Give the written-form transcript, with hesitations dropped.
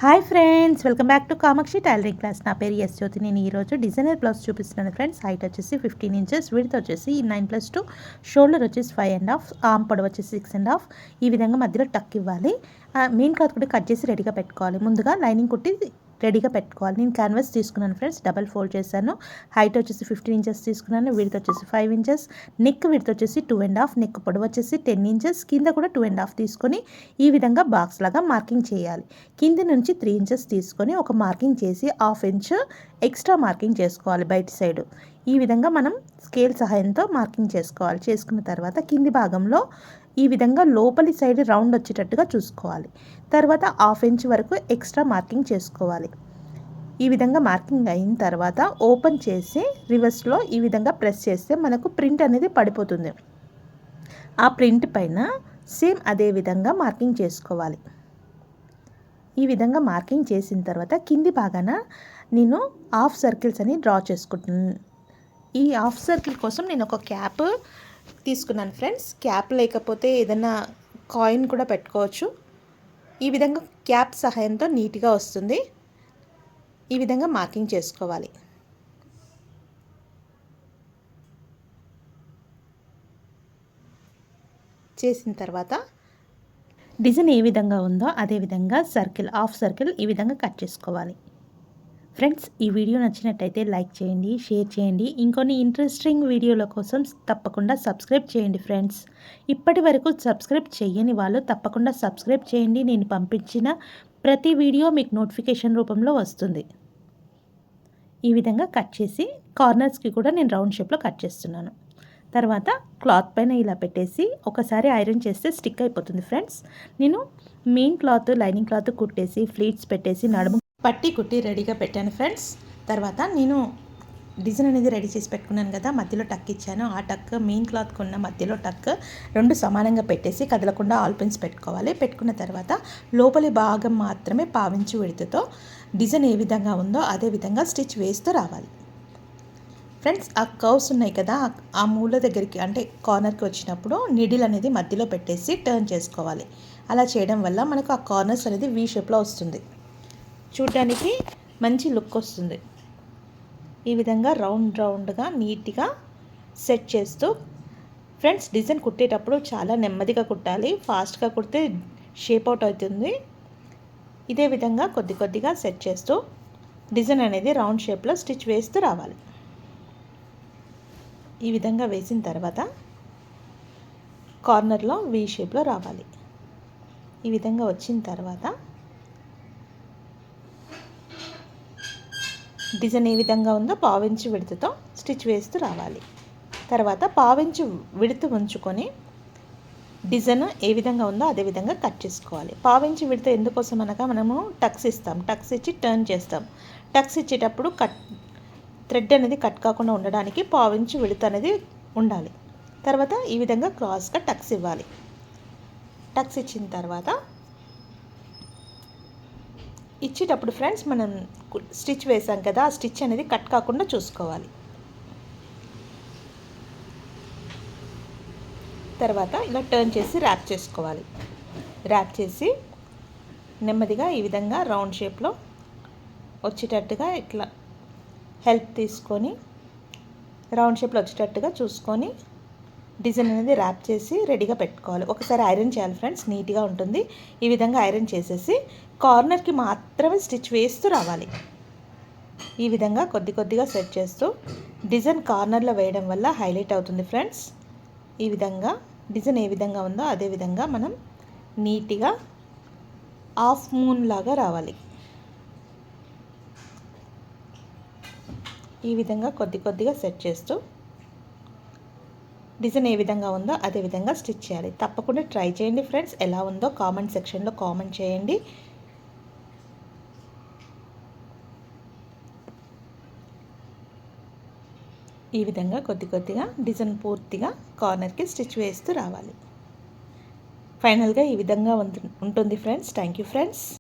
Hi friends, welcome back to Kamakshi tailoring class. నా పేరు yes జ్యోతి. నేను ఈరోజు డిజైనర్ బ్లౌజ్ చూపిస్తున్నాను ఫ్రెండ్స్. హైట్ వచ్చేసి 15 ఇంచెస్, విడ్త్ వచ్చేసి 9+2, షోల్డర్ వచ్చేసి 5.5, ఆర్మ్ పొడవు వచ్చేసి 6.5. ఈ విధంగా మధ్యలో టక్ ఇవ్వాలి. మెయిన్ క్లాత్ కూడా కట్ చేసి రెడీగా పెట్టుకోవాలి. ముందుగా లైనింగ్ కుట్టి రెడీగా పెట్టుకోవాలి. నేను క్యాన్వాస్ తీసుకున్నాను ఫ్రెండ్స్, డబల్ ఫోల్డ్ చేశాను. హైట్ వచ్చేసి 15 ఇంచెస్ తీసుకున్నాను, విడ్త్ వచ్చేసి 5 ఇంచెస్, నెక్ విడ్త్ వచ్చేసి 2.5, నెక్ పొడవు వచ్చేసి 10 ఇంచెస్, కింద కూడా 2.5 తీసుకొని ఈ విధంగా బాక్స్ లాగా మార్కింగ్ చేయాలి. కింద నుంచి 3 ఇంచెస్ తీసుకొని ఒక మార్కింగ్ చేసి 1/2 ఇంచ్ ఎక్స్ట్రా మార్కింగ్ చేసుకోవాలి బయట సైడ్. ఈ విధంగా మనం స్కేల్ సహాయంతో మార్కింగ్ చేసుకోవాలి. చేసుకున్న తర్వాత కింది భాగంలో ఈ విధంగా లోపలి సైడ్ రౌండ్ వచ్చేటట్టుగా చూసుకోవాలి. తర్వాత 1/2 ఇంచ్ వరకు ఎక్స్ట్రా మార్కింగ్ చేసుకోవాలి. ఈ విధంగా మార్కింగ్ అయిన తర్వాత ఓపెన్ చేసి రివర్స్లో ఈ విధంగా ప్రెస్ చేస్తే మనకు ప్రింట్ అనేది పడిపోతుంది. ఆ ప్రింట్ పైన సేమ్ అదే విధంగా మార్కింగ్ చేసుకోవాలి. ఈ విధంగా మార్కింగ్ చేసిన తర్వాత కింది భాగాన నేను హాఫ్ సర్కిల్స్ అని డ్రా చేసుకుంటున్నాను. ఈ హాఫ్ సర్కిల్ కోసం నేను ఒక క్యాప్ తీసుకున్నాను ఫ్రెండ్స్. క్యాప్ లేకపోతే ఏదైనా కాయిన్ కూడా పెట్టుకోవచ్చు. ఈ విధంగా క్యాప్ సహాయంతో నీట్గా వస్తుంది. ఈ విధంగా మార్కింగ్ చేసుకోవాలి. చేసిన తర్వాత డిజైన్ ఏ విధంగా ఉందో అదే విధంగా సర్కిల్, హాఫ్ సర్కిల్ ఈ విధంగా కట్ చేసుకోవాలి. ఫ్రెండ్స్, ఈ వీడియో నచ్చినట్టయితే లైక్ చేయండి, షేర్ చేయండి. ఇంకొన్ని ఇంట్రెస్టింగ్ వీడియోల కోసం తప్పకుండా సబ్స్క్రైబ్ చేయండి ఫ్రెండ్స్. ఇప్పటి వరకు సబ్స్క్రైబ్ చేయని వాళ్ళు తప్పకుండా సబ్స్క్రైబ్ చేయండి. నేను పంపించిన ప్రతి వీడియో మీకు నోటిఫికేషన్ రూపంలో వస్తుంది. ఈ విధంగా కట్ చేసి కార్నర్స్కి కూడా నేను రౌండ్ షేప్లో కట్ చేస్తున్నాను. తర్వాత క్లాత్ పైన ఇలా పెట్టేసి ఒకసారి ఐరన్ చేస్తే స్టిక్ అయిపోతుంది ఫ్రెండ్స్. నేను మెయిన్ క్లాత్, లైనింగ్ క్లాత్ కుట్టేసి ఫ్లీట్స్ పెట్టేసి నడుము పట్టి కుట్టి రెడీగా పెట్టాను ఫ్రెండ్స్. తర్వాత నేను డిజైన్ అనేది రెడీ చేసి పెట్టుకున్నాను కదా, మధ్యలో టక్ ఇచ్చాను. ఆ టక్ మెయిన్ క్లాత్కి ఉన్న మధ్యలో టక్ రెండు సమానంగా పెట్టేసి కదలకుండా ఆల్ పిన్స్ పెట్టుకోవాలి. పెట్టుకున్న తర్వాత లోపలి భాగం మాత్రమే పావించి విడతతో డిజైన్ ఏ విధంగా ఉందో అదే విధంగా స్టిచ్ వేస్తూ రావాలి ఫ్రెండ్స్. ఆ కర్వ్స్ ఉన్నాయి కదా, ఆ మూల దగ్గరికి అంటే కార్నర్కి వచ్చినప్పుడు నీడిల్ అనేది మధ్యలో పెట్టేసి టర్న్ చేసుకోవాలి. అలా చేయడం వల్ల మనకు ఆ కార్నర్స్ అనేది వీ షేప్లో వస్తుంది. చూడడానికి మంచి లుక్ వస్తుంది. ఈ విధంగా రౌండ్గా నీట్గా సెట్ చేస్తూ ఫ్రెండ్స్ డిజైన్ కుట్టేటప్పుడు చాలా నెమ్మదిగా కుట్టాలి. ఫాస్ట్గా కుడితే షేప్ అవుట్ అవుతుంది. ఇదే విధంగా కొద్దిగా సెట్ చేస్తూ డిజైన్ అనేది రౌండ్ షేప్లో స్టిచ్ వేస్తూ రావాలి. ఈ విధంగా వేసిన తర్వాత కార్నర్లో వీ షేప్లో రావాలి. ఈ విధంగా వచ్చిన తర్వాత డిజైన్ ఏ విధంగా ఉందో పావించి విడతతో స్టిచ్ వేస్తూ రావాలి. తర్వాత పావించి విడత ఉంచుకొని డిజైన్ ఏ విధంగా ఉందో అదే విధంగా కట్ చేసుకోవాలి. పావించి విడత ఎందుకోసం అనగా మనము టక్స్ ఇస్తాం, టక్స్ ఇచ్చి టర్న్ చేస్తాం. టక్స్ ఇచ్చేటప్పుడు థ్రెడ్ అనేది కట్ కాకుండా ఉండడానికి పావించి విడత అనేది ఉండాలి. తర్వాత ఈ విధంగా క్రాస్గా టక్స్ ఇవ్వాలి. టక్స్ ఇచ్చిన తర్వాత ఇచ్చేటప్పుడు ఫ్రెండ్స్ మనం స్టిచ్ వేసాం కదా, ఆ స్టిచ్ అనేది కట్ కాకుండా చూసుకోవాలి. తర్వాత ఇలా టర్న్ చేసి ర్యాప్ చేసుకోవాలి. ర్యాప్ చేసి నెమ్మదిగా ఈ విధంగా రౌండ్ షేప్లో వచ్చేటట్టుగా ఇట్లా హెల్ప్ తీసుకొని రౌండ్ షేప్లో వచ్చేటట్టుగా చూసుకొని డిజైన్ అనేది ర్యాప్ చేసి రెడీగా పెట్టుకోవాలి. ఒకసారి ఐరన్ చేయాలి ఫ్రెండ్స్, నీట్గా ఉంటుంది. ఈ విధంగా ఐరన్ చేసేసి కార్నర్కి మాత్రమే స్టిచ్ వేస్తూ రావాలి. ఈ విధంగా కొద్దిగా సెట్ చేస్తూ డిజైన్ కార్నర్లో వేయడం వల్ల హైలైట్ అవుతుంది ఫ్రెండ్స్. ఈ విధంగా డిజైన్ ఏ విధంగా ఉందో అదే విధంగా మనం నీట్గా హాఫ్ మూన్ లాగా రావాలి. ఈ విధంగా కొద్దిగా సెట్ చేస్తూ డిజైన్ ఏ విధంగా ఉందో అదే విధంగా స్టిచ్ చేయాలి. తప్పకుండా ట్రై చేయండి ఫ్రెండ్స్. ఎలా ఉందో కామెంట్ సెక్షన్లో కామెంట్ చేయండి. ఈ విధంగా కొద్దిగా డిజైన్ పూర్తిగా కార్నర్కి స్టిచ్ వేస్తూ రావాలి. ఫైనల్గా ఈ విధంగా ఉంటుంది ఫ్రెండ్స్. Thank you friends.